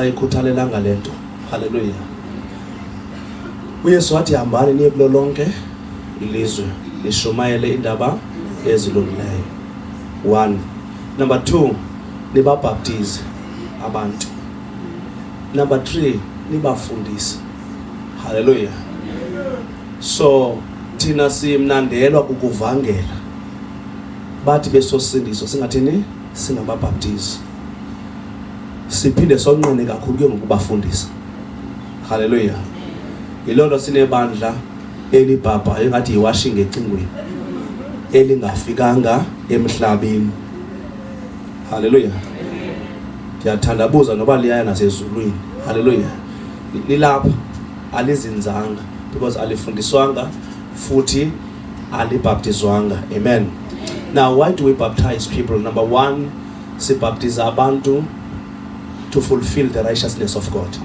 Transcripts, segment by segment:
ayikhuthalelanga lento. Hallelujah. uYesu wathi hambani niye kulo lonke ilizwe lishumayele indaba ezilungileyo. 1. Number 2, nibabhaptize abantu. Number 3, nibafundise. Hallelujah. So thina simnandelwa ukuvangela. Bathi besosindiswa singathini singababhaptize. Siphinde sonqene kakhulu ke ngokubafundisa. Hallelujah. Yilona sinebandla elibhabha engathi yiwashing ecingweni elingafikanga emhlabeni. Hallelujah. Ngiyathandabuza noba liyaya nasezulwini. Hallelujah. Lilapha alizinzanga because alifundiswanga futhi alibaptizwanga. Amen. Now, why do we baptize people? Number 1, sibaptiza abantu to fulfill the righteousness of God.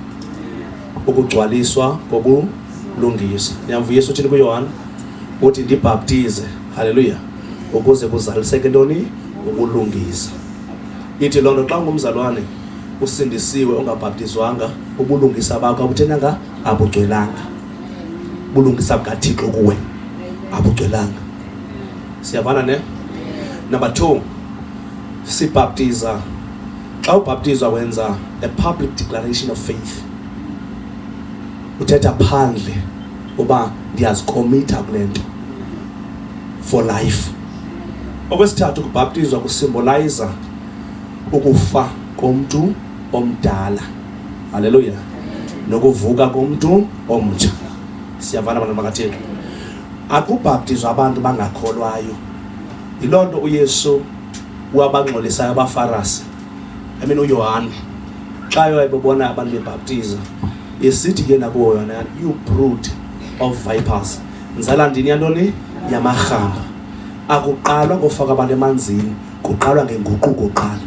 Ukugcwaliswa kobulungisa. Niyamvuyisa uthini kuYohana uthi ndibaptize. Hallelujah. Ukuze kuzaliseke ntoni ubulungisa. Ithi lonto xa ungumzalwane usindisiwe ungabaptizwanga ubulungisa bakho abuthenanga abugcwelanga. Bulungisa bukaThixo kuwe abugcwelanga. Siyavana ne? Number 2, sibaptiza. Xa ubaptizwa wenza a public declaration of faith. Uthetha phandle uba ndiyazikomita kulento for life. Okwesithathu, ukubaptizwa kusymbolize ukufa komuntu omdala. Hallelujah. Nokuvuka komuntu omtsha. Siyavana abantu bakaThixo. Akubaptizwa abantu bangakholwayo. Yilonto uYesu wabangxolisayo abaFarisi. uYohane xa yayibona abantu bebaptiza esithi ke nakuwo yona, you brood of vipers. Nzala ndini yantoni yamahamba. Akuqalwa ngofaka abantu emanzini, kuqalwa ngenguquko qala.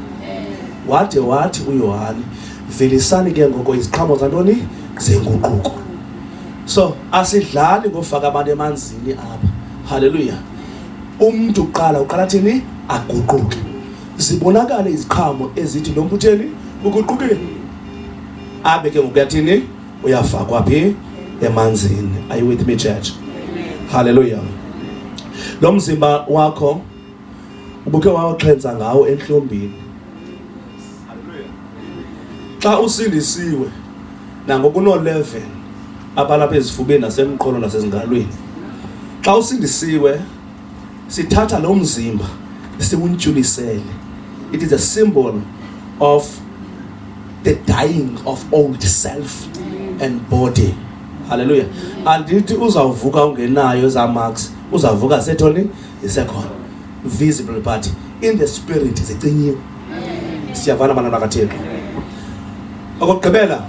Wathi uYohane, velisani ke ngoko iziqhamo zantoni zenguquko. So asidlali ngofaka abantu emanzini apha. Hallelujah. Umuntu uqala thini aguquke. Zibonakala iziqhamo ezithi lo mputheni uguqukile. Abe ke ngokuyathini uyafakwa phi emanzini. Are you with me, church? Hallelujah. Lo mzimba wakho ubuke waxhenza ngawo enhlombini. Hallelujah. Xa usindisiwe nangokuno 11 abalapha ezifubeni nasemqolo nasezingalweni. Xa usindisiwe sithatha lo mzimba siwuntshulisele. It is a symbol of the dying of old self and body. Hallelujah. Andithi uzawuvuka ungenayo za marks, uzavuka sethoni isekhona visible but in the spirit zicinyiwe. Siyavana bana bakaThixo. Okugqibela,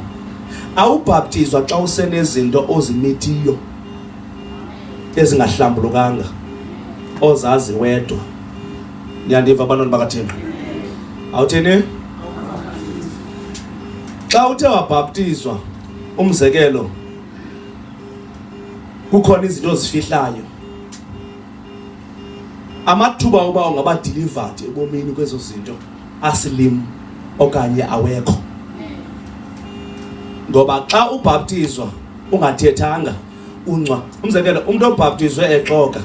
awubhaptizwa xa usenezinto ozimithiyo ezingahlambulukanga ozazi wedwa. Niyandiva abantwana bakaThixo? Awuthini? Xa uthe wabhaptizwa, umzekelo kukhona izinto ozifihlayo, amathuba oba ungaba delivered ebomini kwezo zinto aslim okanye awekho. Ngoba xa ubhaptizwa ungathethanga uncwa. Umzekelo umuntu obhaptizwe exoka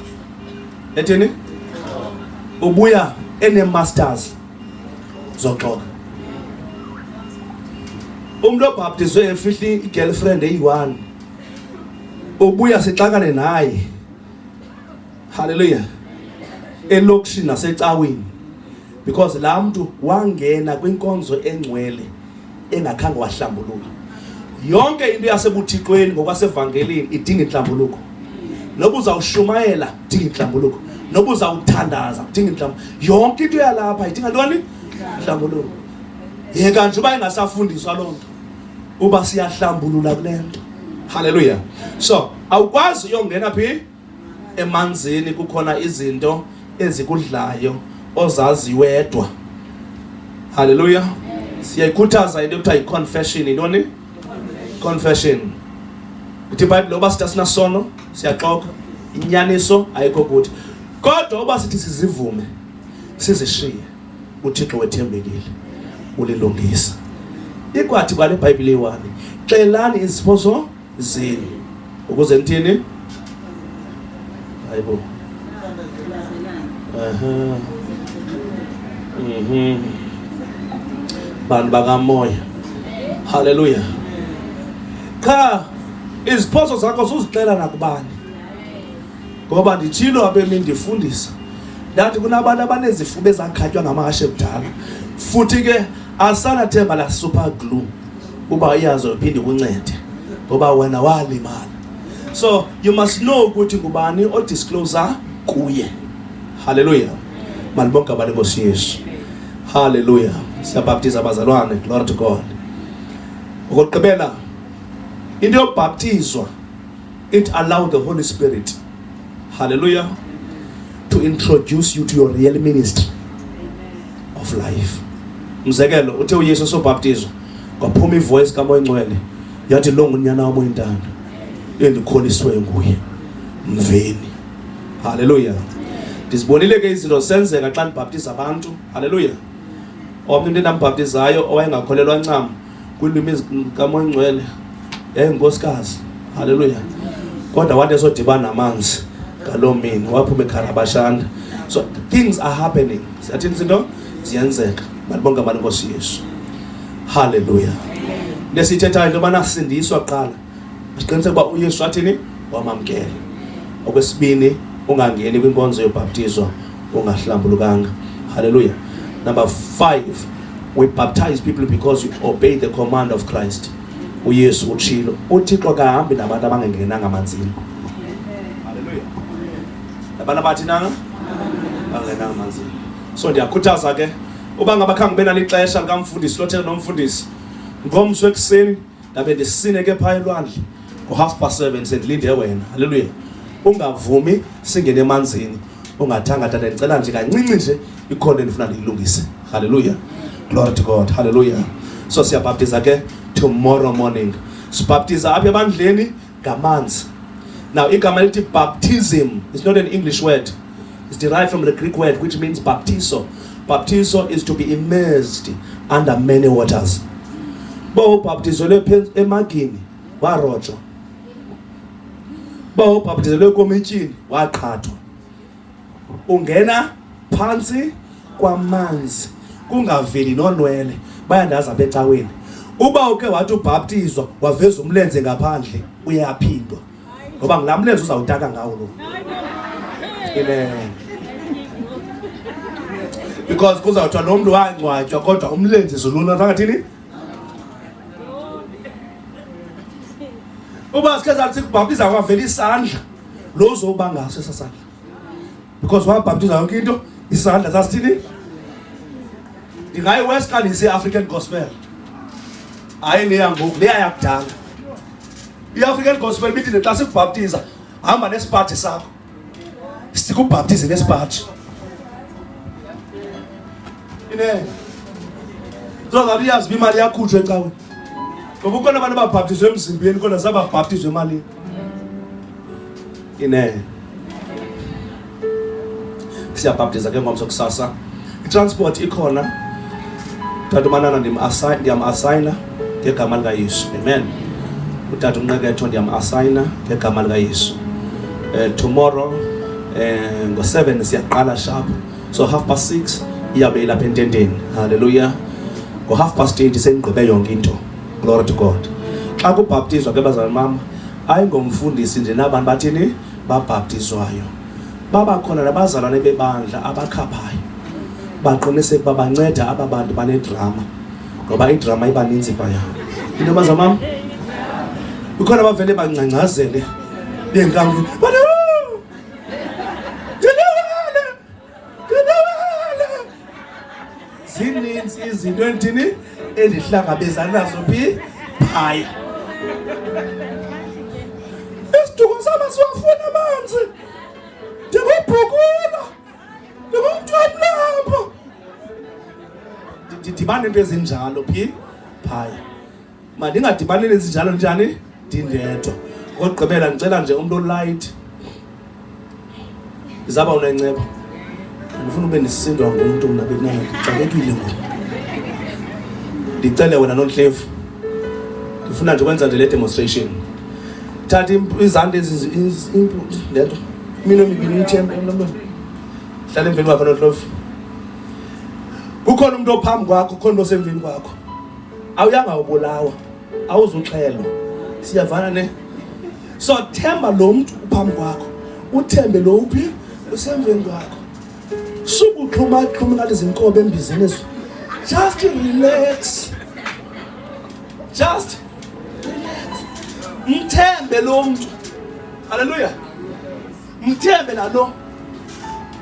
ethini ubuya ene-masters zoxoka. Umuntu obhaptizwe efihli i-girlfriend eyi-1 ubuya sixakane naye. Hallelujah. Elokishini nasecaweni because laa mntu wangena kwinkonzo engcwele engakhange wahlambuluka. Yonke into yasebuthixweni ngokwasevangelini idinga inhlambuluko. Noba uzawushumayela idinga inhlambuluko. Noba uzawuthandaza idinga inhlambuluko. Yonke into yalapha idinga ntoni? Inhlambuluko. Yeka nje uba ingasafundiswa loo nto uba siyahlambulula kule nto. Hallelujah. So awukwazi uyongena phi emanzini kukhona izinto ezikudlayo ozazi wedwa. Hallelujah. Siyayikhuthaza into ekuthiwa yi-confession. Intoni? Confession. Ithi iBhayibhile uba sithi asinasono siyaxoka, inyaniso ayikho kuthi. Kodwa uba sithi sizivume sizishiye, uThixo wethembekile ulilungisa. ikwathi kwale Bible eyiwani xelani iziphoso zenu ukuze nithini hayibo bantu bakamoya haleluya cha iziphoso zakho suzixela nakubani ngoba nditshilo abemi ndifundisa ndathi kunabantu abanezifuba ezakhatywa ngamahashe kudala futhi ke asanathemba la super glue uba iyazo uphinde kuncede ngoba wena walimala. So you must know ukuthi ngubani odiscloser kuye. Hallelujah. Malibonke abantu Nkosi Yesu. Hallelujah. Siyabaptiza abazalwane, glory to God. Ukugqibela into yobaptizwa, it allowed the Holy Spirit, hallelujah, to introduce you to your real ministry of life. Umzekelo uthe uYesu sobaptizwa kwaphuma ivoice kaMoya Ngcwele yathi lo ngunyana wami oyintando endikholiswe nguye mveni. Hallelujah. Ndizibonile ke izinto senzeka xa ndibaptiza abantu. Hallelujah. Omnye umuntu endambaptizayo owayengakholelwa ncam kwilimi kaMoya Ngcwele yayinkosikazi. Hallelujah. Kodwa wathi esodibana namanzi ngaloo mini waphuma eKharabashanda. So things are happening. Siyathini izinto ziyenzeka. Malibonke abantu Nkosi Yesu. Hallelujah. Lesithethayo into yobana sindiswa kuqala siqiniseke uba uYesu athini wamamkela. Okwesibini ungangeni kwinkonzo yobaptizwa ungahlambulukanga. Hallelujah. Number 5, we baptize people because we obey the command of Christ. uYesu utshilo uThixo kahambi nabantu abangengenanga amanzini. Hallelujah. Abantu abathi nanga bangenanga amanzini. So ndiyakhuthaza ke uba ngabakhange benalo ixesha likamfundisi lothela nomfundisi ngomso ekuseni ndabe ndisine ke phaya elwandle ngo7:30 sendilinde wena. Hallelujah. Ungavumi singene emanzini ungathanga tata ndicela nje kancinci nje ikhona endifuna ndiyilungise. Hallelujah. Glory to God. Hallelujah. So siyabaptiza ke tomorrow morning. Sibaptiza apha ebandleni ngamanzi. Now igama elithi baptism is not an English word. It's derived from the Greek word which means baptizo. Baptizo is to be immersed under many waters. Bo baptizole emagini warojwa. Bo baptizole komitshini waqhathwa. Ungena phansi kwamanzi kungaveli nonwele bayandaza apha ecaweni. Uba uke wathi ubaptizwa waveza umlenze ngaphandle uyaphindwa ngoba ngilamlenze uzawutaka ngawo lo. Because kuzawuthwa lo muntu wangcwatywa kodwa umlenze zuluna phakathini. Uba sikhe sathi kubaptiza kwavela isandla lo uzoba ngaso esasandla. Because wabaptiza yonke into isandla sasithini. Ndingayi West Khalisi African gospel. Hayi neyangoku leya yakudala. I-African gospel bithi xa sikubaptiza hamba nesipathi sakho. Sikubaptize nesipathi. So that iyazi imali yakhutshwa ecaweni. Ngoba ukhona abantu ababhaptizwe emzimbeni kodwa sababhaptizwe emalini. Siyabhaptiza ke ngomso kusasa. I-transport ikhona. Utata uManana ndiyam-asayina ngegama likaYesu. Amen. Utata uMnqeketho ndiyam-asayina ngegama likaYesu. Tomorrow ngo-7 siyaqala sharp. So 6:30 iyabe ilapha ententeni. Hallelujah. Ngo-8:30 sengigqibe yonke into. Glory to God. Xa kubhaptizwa ke bazalwane mama ayingomfundisi nje nabantu bathini babhaptizwayo. Baba khona nabazalwane bebandla abakhaphayo. Baqiniseke ukuba banceda aba bantu banedrama ngoba idrama ibaninzi phaya. Into bazalwane mama ukhona abavele bangcangcazele benkambi. Zininzi izinto endini endihlangabezana nazo phi phaya. Isiduko sama siwafuna amanzi. Ndibubhukula. Ndibumntu omlambo. Ndidibane into ezinjalo phi phaya. Mandingadibani nezinjalo njani ndindedwa. Ngokugqibela ndicela nje umuntu olight. Izaba unenceba. Ndifuna ube nisindwa ngumuntu mna benangixakekile ngoku. Ndicele wena noNdlevu. Ndifuna nje ukwenza nje le demonstration. Thatha izandla lento. Mina mibini ithemba emlomeni. Hlala emveni kwakho noNdlevu. Kukhona umuntu ophambi kwakho, kukhona osemveni kwakho. Awuyanga ubulawa, awuzuxhelwa. Siyavana ne? So themba lo muntu uphambi kwakho. Uthembe lo uphi usemveni kwakho. Sukuxhuma ngalezi inkobe embizini. Just relax. Just relax. Mthembe lo muntu. Hallelujah. Mthembe nalo.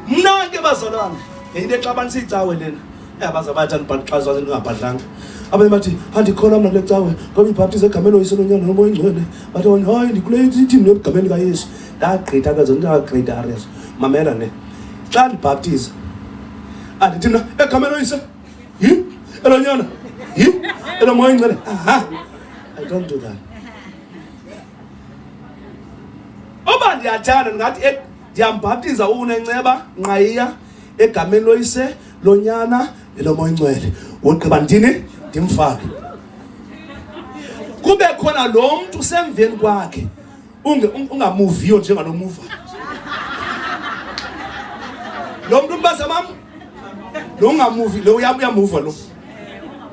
Mna ke bazalwane, into exabanisa icawe lena. Yabazabathi anibhaxazwa ngingabhadlanga. Abanye bathi andikholwa mina kule cawe ngoba ibhaptize egameni loYise noNyana noMoya Oyingcwele. Bathi hayi ndikule team negameni kaYesu. Ndagqitha ke zonke ndagqitha areas. Mamela ne. Xa ndibhaptize andithi mina egameni loYise. Elonyana. EloMoya Oyingcwele. I don't do that. Oba ndiyathanda ngathi ndiyambhaptiza uNenceba Nqayiya egameni loYise loNyana neloMoya Oyingcwele. Wogqiba ndini ndimfake. Kube khona lo muntu usemveni kwakhe ungamuviyo njengalomuva. Lo muntu mbasa mama lo ungamuvi lo uyamuva lo.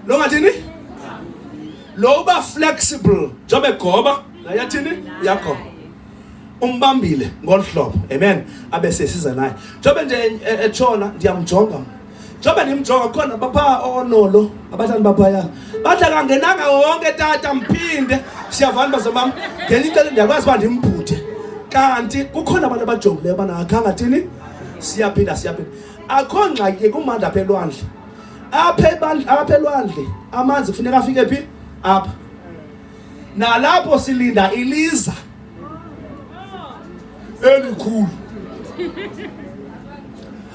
Lo ngathini? Lo uba flexible njobe goba yathini yakho. Umbambile ngolhlobo. Amen. Abese siza naye. Njobe nje etshona ndiyamjonga. Njobe ndimjonga khona bapha onolo abathandi baphaya. Bathi akangenanga wonke tata mphinde. Siyavana bazamama. Ngenye icala ndiyakwazi uba ndimbhuthe. Kanti kukhona abantu abajongileyo bana akhanga thini? Siyaphinda. Akho ngxaki kumanda apha elwandle. Apha elwandle amanzi kufuneka afike phi? Apha. Nalapho silinda iliza. Elikhulu.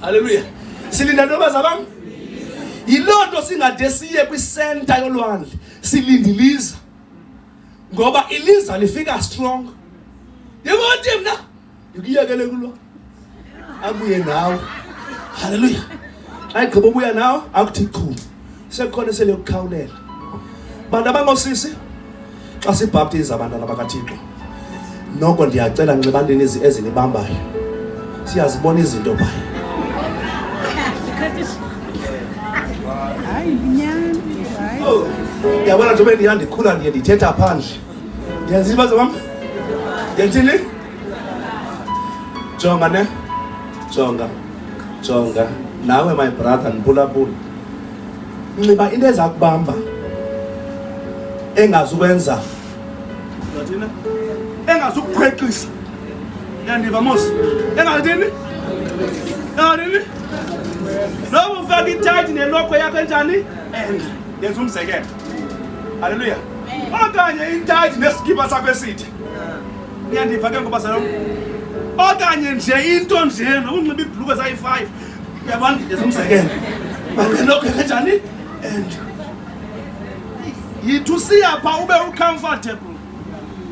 Hallelujah. Silinda ntoba zabami. Yilonto singade siye kwi-center yolwandle. Silinda iliza. Ngoba iliza lifika strong. Yebothi mina ukiyekele kulwa. Abuye nawe. Hallelujah. Ayigqiba ubuya nawe akuthi chu. Sekukhona sele ukukhawulela. Bantu abangosisi xa sibhaptiza abantwana bakaThixo. Noko ndiyacela nxibandeni ezinibambayo. Siyazibona izinto phaya. Hayi inyani. Oh, yabona nje bendiyandikhula ndiye ndithetha phandle. Ndiyaziba mama. Ndiyithini? Jonga ne? Jonga. Nawe my brother ndiphulaphula. Nxiba into eza kubamba. Engazukwenza. Ngathina? Engazukukhweqisa. Yandiva mos. Engathini? Noba ufaka itight nelokho yakho enjani? Yenza umzekelo. Hallelujah. Okanye itight neskipa sakho esithi. Niyandiva ke ngoba salo. Okanye nje into nje nokunxiba ibhluke zayi5. Uyabona yenza umzekelo. Banelokho enjani? Yithi usiyapha ube ucomfortable.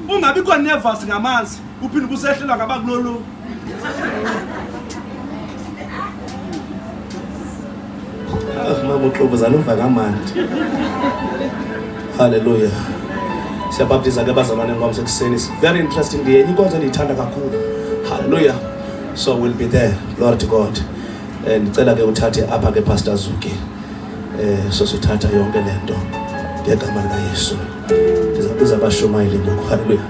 Ungabikho nervous ngamanzi, uphinde ubusehlelwa ngabakulolo. Mama uxobuzana uva kamandi. Hallelujah. Siyabhaptiza ke bazalwane ngomso sekuseni. It's very interesting day. Inkonzo endiyithanda kakhulu. Hallelujah. So we'll be there. Glory to God. Ndicela ke uthathe apha ke Pastor Zuki. So sithatha yonke lento ngegama likaYesu. Ndizabiza abashumayeli ngoku. Hallelujah.